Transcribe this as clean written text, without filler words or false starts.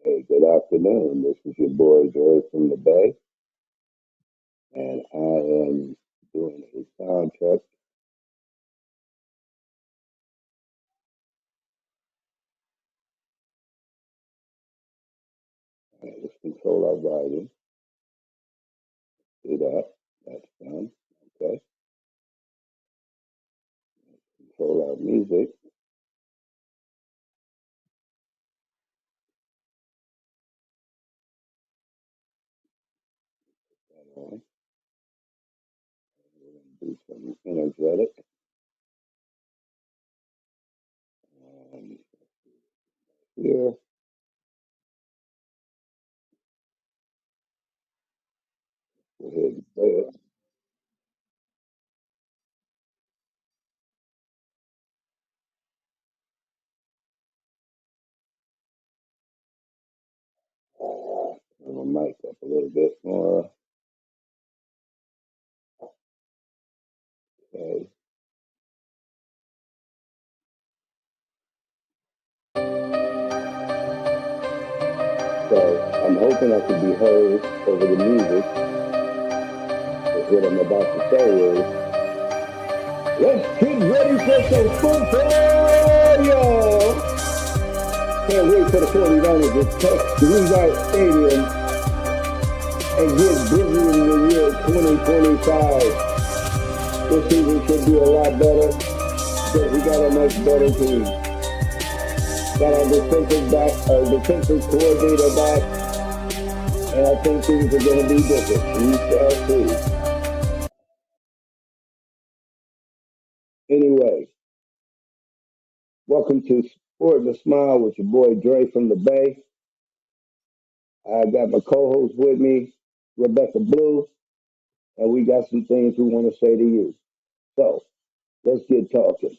Hey, good afternoon. This is your boy Joy from the Bay, and I am doing a sound check. And let's control our volume. Do that. That's done. Okay. Control our music. That on. We're going to do some energetic. Um, Here, go ahead and play it. Turn my mic up a little bit more. Okay. So I'm hoping I can be heard over the music. But what I'm about to say is, let's get ready for some football, y'all. Can't wait for the 49ers to touch the Levi Stadium and get busy in the year 2025. This season should be a lot better because we got a much better team. Got our defensive coordinator back, and I think things are going to be different. We shall see. Anyway, welcome to Sport and a Smile with your boy Dre from the Bay. I got my co-host with me, Rebecca Blue, and we got some things we want to say to you. So let's get talking.